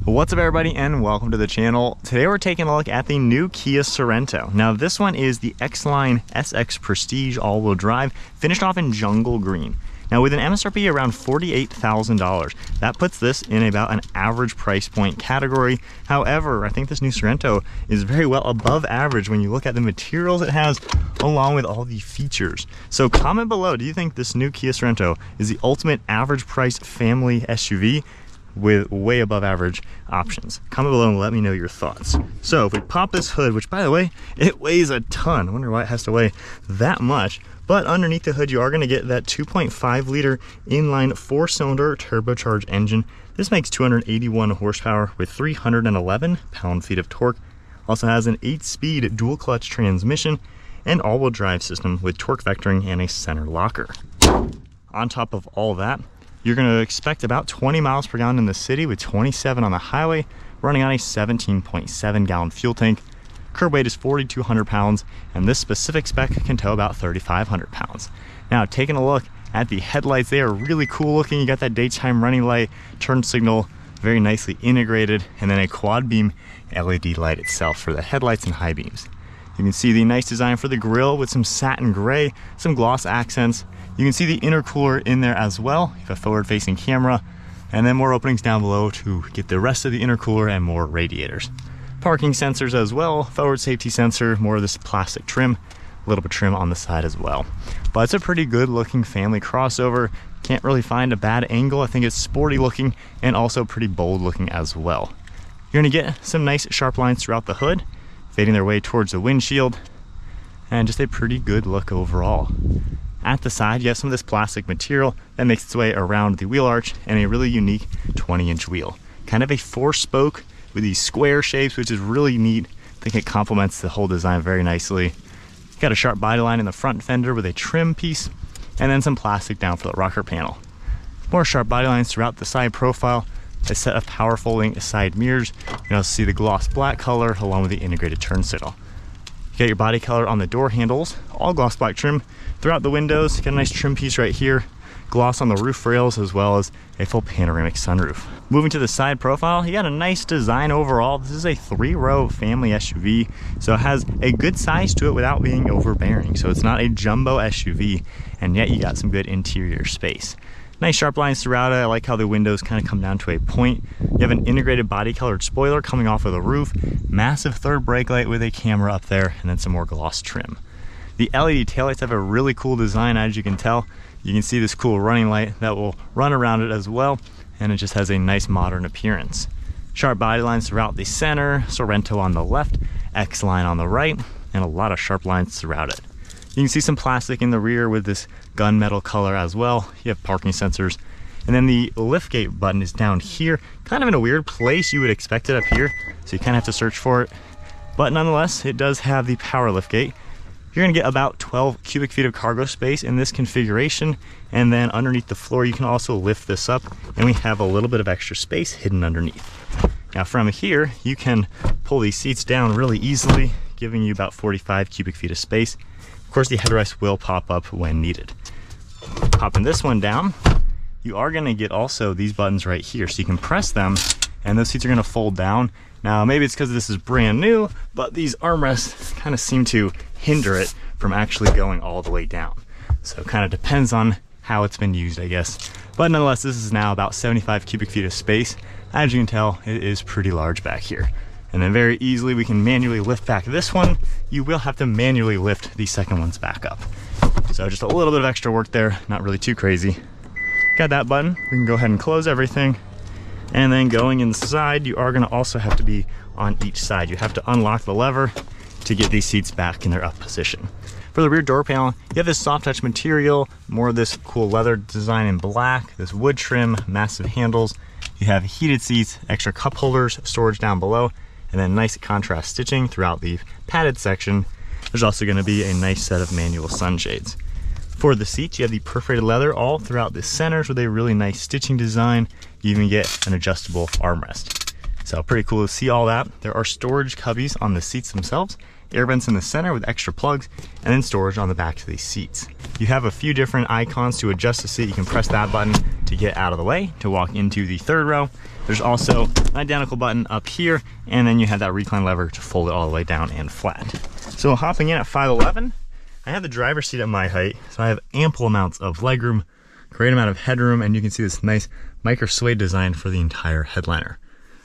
What's up everybody and welcome to the channel. Today we're taking a look at the new Kia Sorento. Now this one is the X-Line SX Prestige all-wheel drive, finished off in jungle green. Now with an MSRP around $48,000, that puts this in about an average price point category. However, I think this new Sorento is very well above average when you look at the materials it has along with all the features. So comment below, do you think this new Kia Sorento is the ultimate average price family SUV with way above average options? Comment below and let me know your thoughts. So if we pop this hood, which by the way, it weighs a ton. I wonder why it has to weigh that much. But underneath the hood, you are going to get that 2.5 liter inline 4-cylinder turbocharged engine. This makes 281 horsepower with 311 pound-feet of torque. Also has an 8-speed dual clutch transmission and all-wheel drive system with torque vectoring and a center locker. On top of all that, you're going to expect about 20 miles per gallon in the city with 27 on the highway, running on a 17.7 gallon fuel tank. Curb weight is 4,200 pounds, and this specific spec can tow about 3,500 pounds. Now, taking a look at the headlights, they are really cool looking. You got that daytime running light, turn signal, very nicely integrated, and then a quad beam LED light itself for the headlights and high beams. You can see the nice design for the grille with some satin gray, some gloss accents. You can see the intercooler in there as well. You have a forward-facing camera, and then more openings down below to get the rest of the intercooler and more radiators. Parking sensors as well, forward safety sensor, more of this plastic trim, a little bit of trim on the side as well. But it's a pretty good looking family crossover. Can't really find a bad angle. I think it's sporty looking and also pretty bold looking as well. You're gonna get some nice sharp lines throughout the hood, fading their way towards the windshield, and just a pretty good look overall. At the side, you have some of this plastic material that makes its way around the wheel arch and a really unique 20-inch wheel. Kind of a 4-spoke with these square shapes, which is really neat. I think it complements the whole design very nicely. Got a sharp body line in the front fender with a trim piece, and then some plastic down for the rocker panel. More sharp body lines throughout the side profile, a set of power folding side mirrors. You can also see the gloss black color along with the integrated turn signal. You got your body color on the door handles, all gloss black trim. Throughout the windows, you got a nice trim piece right here, gloss on the roof rails, as well as a full panoramic sunroof. Moving to the side profile, you got a nice design overall. This is a 3-row family SUV, so it has a good size to it without being overbearing. So it's not a jumbo SUV, and yet you got some good interior space. Nice sharp lines throughout it. I like how the windows kind of come down to a point. You have an integrated body colored spoiler coming off of the roof, massive third brake light with a camera up there, and then some more gloss trim. The LED taillights have a really cool design, as you can tell. You can see this cool running light that will run around it as well, and it just has a nice modern appearance. Sharp body lines throughout the center, Sorento on the left, X-Line on the right, and a lot of sharp lines throughout it. You can see some plastic in the rear with this gunmetal color as well. You have parking sensors. And then the liftgate button is down here, kind of in a weird place. You would expect it up here, so you kind of have to search for it. But nonetheless, it does have the power liftgate. You're gonna get about 12 cubic feet of cargo space in this configuration. And then underneath the floor, you can also lift this up, and we have a little bit of extra space hidden underneath. Now from here, you can pull these seats down really easily, giving you about 45 cubic feet of space. Of course, the headrest will pop up when needed. Popping this one down, you are gonna get also these buttons right here. So you can press them, and those seats are gonna fold down. Now, maybe it's because this is brand new, but these armrests kind of seem to hinder it from actually going all the way down. So it kind of depends on how it's been used, I guess. But nonetheless, this is now about 75 cubic feet of space. As you can tell, it is pretty large back here. And then very easily, we can manually lift back this one. You will have to manually lift the second ones back up. So just a little bit of extra work there, not really too crazy. Got that button. We can go ahead and close everything. And then going inside, you are gonna also have to be on each side. You have to unlock the lever to get these seats back in their up position. For the rear door panel, you have this soft touch material, more of this cool leather design in black, this wood trim, massive handles. You have heated seats, extra cup holders, storage down below, and then nice contrast stitching throughout the padded section. There's also gonna be a nice set of manual sunshades. For the seats, you have the perforated leather all throughout the centers with a really nice stitching design. You even get an adjustable armrest. So pretty cool to see all that. There are storage cubbies on the seats themselves, air vents in the center with extra plugs, and then storage on the back of these seats. you have a few different icons to adjust the seat. You can press that button to get out of the way, to walk into the third row. There's also an identical button up here, and then you have that recline lever to fold it all the way down and flat. So hopping in at 5'11", I have the driver's seat at my height, so I have ample amounts of legroom, great amount of headroom, and you can see this nice micro suede design for the entire headliner.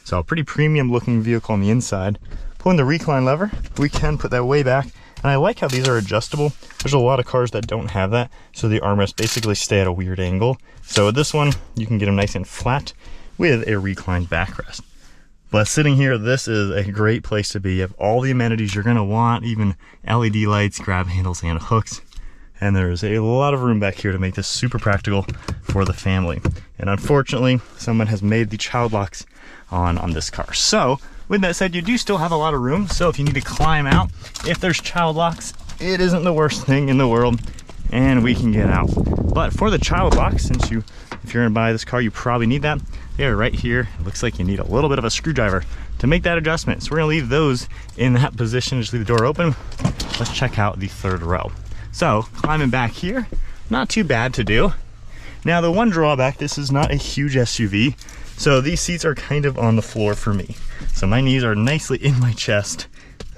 So a pretty premium looking vehicle on the inside. Pulling the recline lever, we can put that way back, and I like how these are adjustable. There's a lot of cars that don't have that, so the armrests basically stay at a weird angle. So with this one, you can get them nice and flat with a reclined backrest. But sitting here, this is a great place to be. You have all the amenities you're gonna want, even LED lights, grab handles, and hooks. And there's a lot of room back here to make this super practical for the family. And unfortunately, someone has made the child locks on this car. So with that said, you do still have a lot of room. So if you need to climb out, if there's child locks, it isn't the worst thing in the world, and we can get out. But for the child locks, since if you're gonna buy this car, you probably need that. They're right here. It looks like you need a little bit of a screwdriver to make that adjustment. So we're gonna leave those in that position, just leave the door open. Let's check out the third row. So climbing back here, not too bad to do. Now the one drawback, this is not a huge SUV, so these seats are kind of on the floor for me. So my knees are nicely in my chest.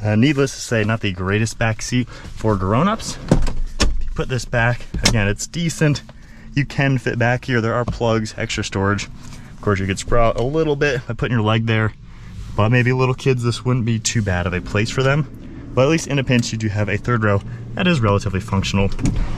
Needless to say, not the greatest back seat for grown-ups. If you put this back, again, it's decent. You can fit back here. There are plugs, extra storage. Of course, you could sprout a little bit by putting your leg there, but maybe little kids, this wouldn't be too bad of a place for them. But at least in a pinch, you do have a third row that is relatively functional.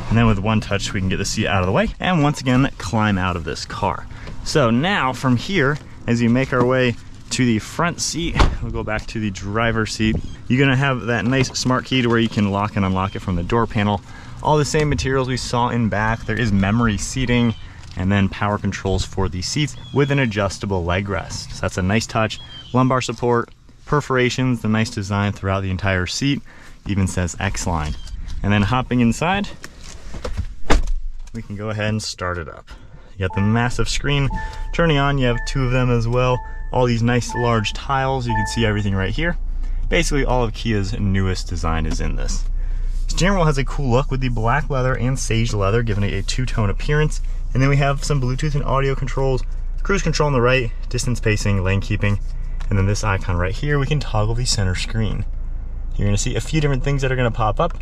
And then with one touch, we can get the seat out of the way and once again, climb out of this car. So now from here, as you make our way to the front seat, we'll go back to the driver's seat. You're gonna have that nice smart key to where you can lock and unlock it from the door panel. All the same materials we saw in back. There is memory seating and then power controls for the seats with an adjustable leg rest. So that's a nice touch. Lumbar support, perforations, the nice design throughout the entire seat. Even says X-Line. And then hopping inside, we can go ahead and start it up. You got the massive screen turning on. You have two of them as well. All these nice large tiles. You can see everything right here. Basically all of Kia's newest design is in this. Steering wheel has a cool look with the black leather and sage leather, giving it a two-tone appearance. And then we have some Bluetooth and audio controls, cruise control on the right, distance pacing, lane keeping, and then this icon right here, we can toggle the center screen. You're gonna see a few different things that are gonna pop up.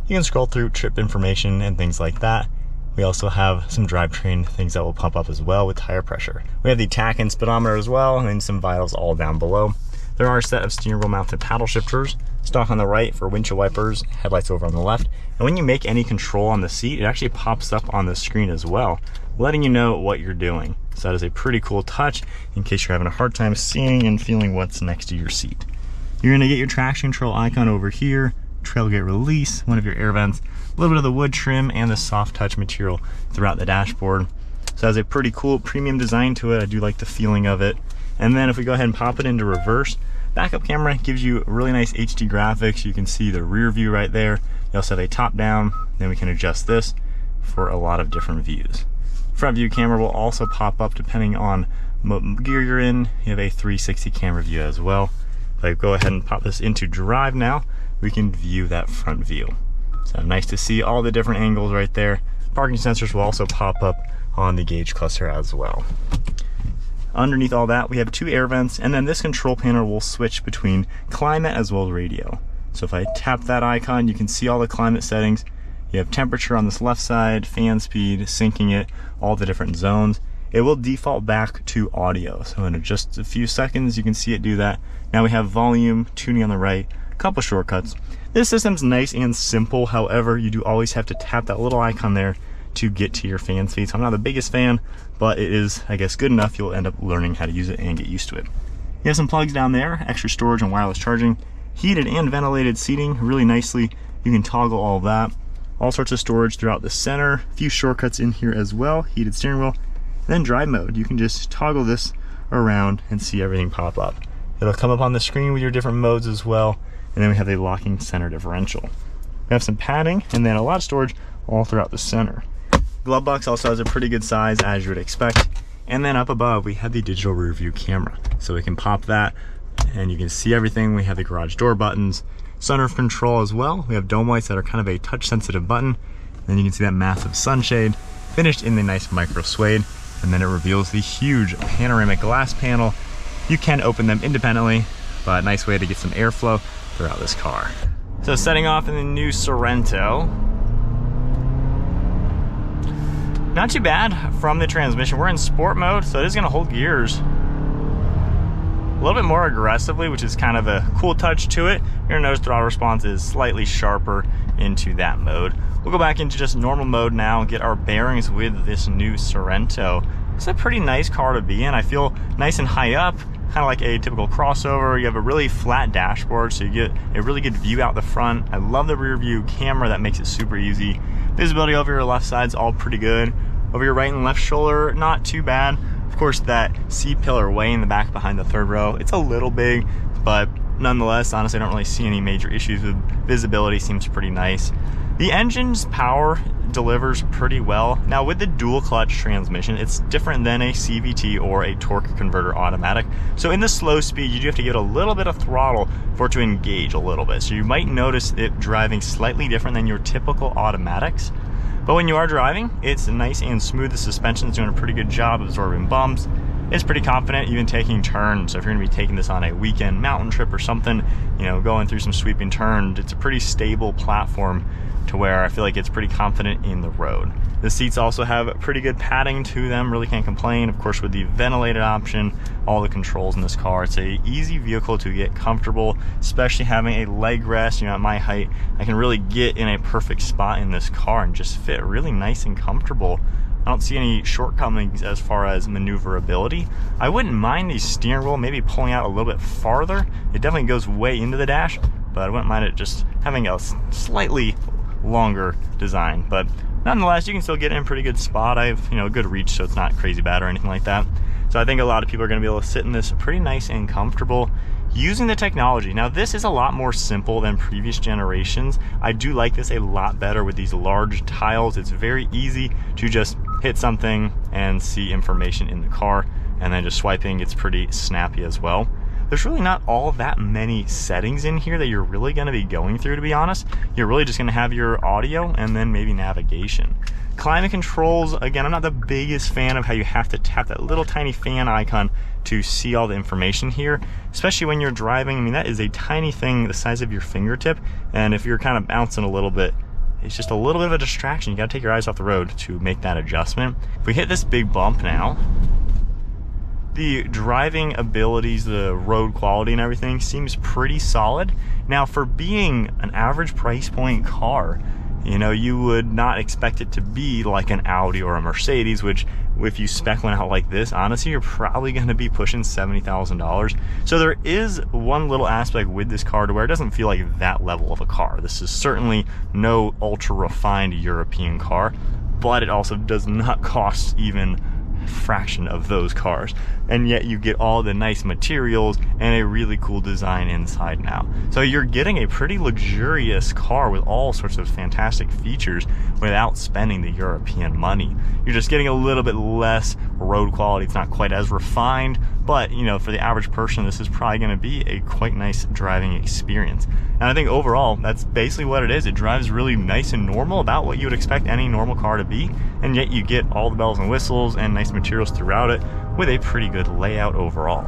You can scroll through trip information and things like that. We also have some drivetrain things that will pop up as well with tire pressure. We have the tach and speedometer as well, and then some vitals all down below. There are a set of steering wheel mounted paddle shifters, stock on the right for windshield wipers, headlights over on the left. And when you make any control on the seat, it actually pops up on the screen as well, letting you know what you're doing. So that is a pretty cool touch in case you're having a hard time seeing and feeling what's next to your seat. You're gonna get your traction control icon over here, tailgate release, one of your air vents, a little bit of the wood trim and the soft touch material throughout the dashboard. So it has a pretty cool premium design to it. I do like the feeling of it. And then if we go ahead and pop it into reverse, backup camera gives you really nice HD graphics. You can see the rear view right there. You also have a top down, then we can adjust this for a lot of different views. Front view camera will also pop up depending on what gear you're in. You have a 360 camera view as well. If I go ahead and pop this into drive now, we can view that front view. So nice to see all the different angles right there. Parking sensors will also pop up on the gauge cluster as well. Underneath all that, we have two air vents, and then this control panel will switch between climate as well as radio. So if I tap that icon, you can see all the climate settings. You have temperature on this left side, fan speed, syncing it, all the different zones. It will default back to audio. So in just a few seconds, you can see it do that. Now we have volume, tuning on the right, a couple shortcuts. This system's nice and simple. However, you do always have to tap that little icon there to get to your fan speed. So I'm not the biggest fan, but it is, I guess, good enough. You'll end up learning how to use it and get used to it. You have some plugs down there, extra storage and wireless charging, heated and ventilated seating really nicely. You can toggle all of that. All sorts of storage throughout the center, a few shortcuts in here as well, heated steering wheel. And then drive mode, you can just toggle this around and see everything pop up. It'll come up on the screen with your different modes as well. And then we have a locking center differential. We have some padding and then a lot of storage all throughout the center. Glove box also has a pretty good size, as you would expect. And then up above, we have the digital rear view camera. So we can pop that and you can see everything. We have the garage door buttons, sunroof control as well. We have dome lights that are kind of a touch sensitive button. Then you can see that massive sunshade finished in the nice micro suede, and then it reveals the huge panoramic glass panel. You can open them independently, but nice way to get some airflow throughout this car. So setting off in the new Sorento. Not too bad from the transmission. We're in sport mode, so it is gonna hold gears a little bit more aggressively, which is kind of a cool touch to it. You're gonna notice throttle response is slightly sharper into that mode. We'll go back into just normal mode now and get our bearings with this new Sorento. It's a pretty nice car to be in. I feel nice and high up, kind of like a typical crossover. You have a really flat dashboard, so you get a really good view out the front. I love the rear view camera, that makes it super easy. Visibility over your left side's all pretty good. Over your right and left shoulder, not too bad. Of course, that C-pillar way in the back behind the third row, it's a little big, but nonetheless, honestly, I don't really see any major issues with visibility. Seems pretty nice. The engine's power delivers pretty well. Now with the dual clutch transmission, it's different than a CVT or a torque converter automatic. So in the slow speed, you do have to give it a little bit of throttle for it to engage a little bit. So you might notice it driving slightly different than your typical automatics. But when you are driving, it's nice and smooth. The suspension's doing a pretty good job absorbing bumps. It's pretty confident even taking turns. So if you're gonna be taking this on a weekend mountain trip or something, you know, going through some sweeping turns, it's a pretty stable platform to where I feel like it's pretty confident in the road. The seats also have pretty good padding to them, really can't complain. Of course, with the ventilated option, all the controls in this car, it's a easy vehicle to get comfortable, especially having a leg rest. You know, at my height, I can really get in a perfect spot in this car and just fit really nice and comfortable. I don't see any shortcomings as far as maneuverability. I wouldn't mind the steering wheel maybe pulling out a little bit farther. It definitely goes way into the dash, but I wouldn't mind it just having a slightly longer design. But nonetheless, you can still get in a pretty good spot. I have, you know, a good reach, so it's not crazy bad or anything like that. So I think a lot of people are going to be able to sit in this pretty nice and comfortable using the technology. Now this is a lot more simple than previous generations. I do like this a lot better with these large tiles. It's very easy to just hit something and see information in the car, and then just swiping, it's pretty snappy as well. There's really not all that many settings in here that you're really going to be going through, to be honest. You're really just going to have your audio and then maybe navigation. Climate controls, again, I'm not the biggest fan of how you have to tap that little tiny fan icon to see all the information here, especially when you're driving. I mean, that is a tiny thing the size of your fingertip, and if you're kind of bouncing a little bit, it's just a little bit of a distraction. You got to take your eyes off the road to make that adjustment. If we hit this big bump now, the driving abilities, the road quality and everything seems pretty solid. Now for being an average price point car, you know, you would not expect it to be like an Audi or a Mercedes, which if you spec one out like this, honestly, you're probably going to be pushing $70,000. So there is one little aspect with this car to where it doesn't feel like that level of a car. This is certainly no ultra refined European car, but it also does not cost even fraction of those cars, and yet you get all the nice materials and a really cool design inside now. So you're getting a pretty luxurious car with all sorts of fantastic features without spending the European money. You're just getting a little bit less road quality. It's not quite as refined, but you know, for the average person, this is probably going to be a quite nice driving experience. And I think overall, that's basically what it is. It drives really nice and normal, about what you would expect any normal car to be, and yet you get all the bells and whistles and nice materials throughout it with a pretty good layout overall.